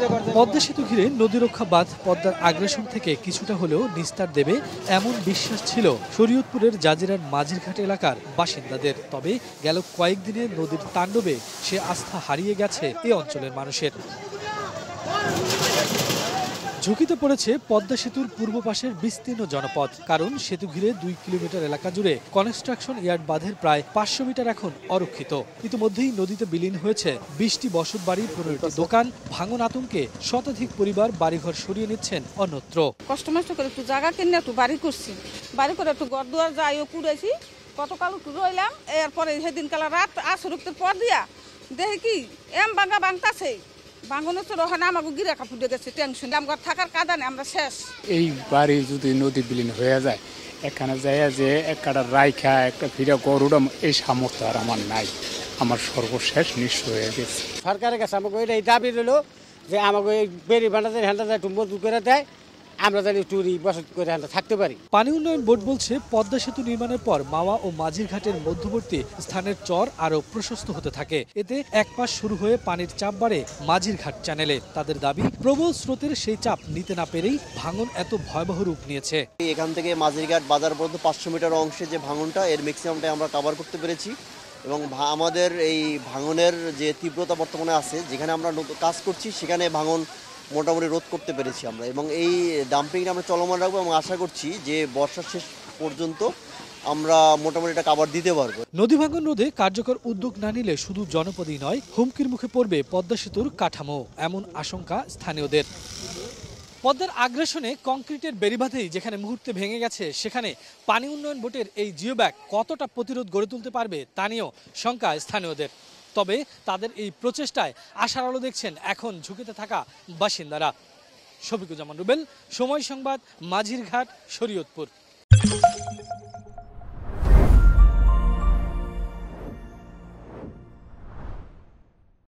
পদ্মা সেতু ঘিরে নদীরক্ষা বাঁধ পদ্মার আগ্রাসন থেকে কিছুটা হলেও নিস্তার দেবে এমন বিশ্বাস ছিল শরীয়তপুরের জাজিরার মাঝিরঘাট এলাকার বাসিন্দাদের। তবে গেল কয়েকদিনে নদীর তাণ্ডবে সে আস্থা হারিয়ে গেছে এ অঞ্চলের মানুষের। ঝুঁকিতে পড়েছে পদ্মা সেতুর পূর্ব পাশের বিস্তীর্ণ জনপদ, কারণ সেতু ঘিরে 2 কিলোমিটার এলাকা জুড়ে কনস্ট্রাকশন ইয়ার্ড বাঁধের প্রায় 500 মিটার এখন অরক্ষিত। ইতিমধ্যেই নদীতে বিলীন হয়েছে 20টি বসত বাড়ি, 15টি দোকান। ভাঙন আতঙ্কে শতাধিক পরিবার বাড়িঘর সরিয়ে নিচ্ছেন অন্যত্র। কষ্ট করে একটু জায়গা কিনে একটু বাড়ি করছি, বাড়ি করে একটু ঘর দুয়ার যাইও কুড়াইছি। গতকাল একটু রইলাম, এরপরে সেদিন কালা রাত আসরুক্তের পর দিয়া দেখি কি এম বাঙ্গা বাংতাছে। ভাঙনের তো রহানা আমাকে গিরা কাপুড়ে গেছে, টেনশন আমার থাকার কাদানে আমরা শেষ। এই বাড়ি যদি নদী বিলীন হয়ে যায়, এখানে যায় যে একটা রাইখা একটা ফিরা গরুডম, এই সামর্থ্য আর আমার নাই। আমার সর্বশেষ নিঃস্ব হয়ে গেছে। সরকারের কাছে আমাকে এই দাবি রইল যে আমাকে এই বেরি বান্ডাদের হ্যান্ডা একটু মজবুত করে দেয়, আমরা জানি টুরি বসত করে থাকতে পারি। পানি উন্নয়ন বোর্ড বলছে পদ্মা সেতু নির্মাণের পর মাওয়া ও মাঝিরঘাটের মধ্যবর্তী স্থানের চর আরো প্রশস্ত হতে থাকে। এতে এক পাশ শুরু হয়ে পানির চাপ বাড়ে মাঝিরঘাট চ্যানেলে। তাদের দাবি, প্রবল স্রোতের সেই চাপ নিতে না পেরেই ভাঙন এত ভয়াবহ রূপ নিয়েছে। এখান থেকে মাঝিরঘাট বাজার পর্যন্ত 500 মিটার অংশে যে ভাঙনটা, এর ম্যাক্সিমামটাই আমরা কভার করতে পেরেছি। এবং আমাদের এই ভাঙনের যে তীব্রতা বর্তমানে আছে, যেখানে আমরা কাজ করছি সেখানে ভাঙন মোটামুটি রোধ করতে পেরেছি আমরা। এবং এই ডাম্পিংটা আমরা চলমান রাখবো এবং আশা করছি যে বর্ষার শেষ পর্যন্ত আমরা মোটামুটি এটা কাভার দিতে পারবো। নদী ভাঙন রোধে কার্যকর উদ্যোগ না নিলে শুধু জনপদই নয়, হুমকির মুখে পড়বে পদ্মা সেতুর কাঠামো, এমন আশঙ্কা স্থানীয়দের। পদ্মার আগ্রাসনে কংক্রিটের বেড়িবাঁধেই যেখানে মুহূর্তে ভেঙে গেছে, সেখানে পানি উন্নয়ন বোর্ডের এই জিওব্যাগ কতটা প্রতিরোধ গড়ে তুলতে পারবে তা নিয়েও শঙ্কা স্থানীয়দের। তবে তাদের এই প্রচেষ্টায় আশার আলো দেখছেন এখন ঝুঁকিতে থাকা বাসিন্দারা। শফিকুজ্জামান রুবেল, সময় সংবাদ, মাঝিরঘাট, শরীয়তপুর।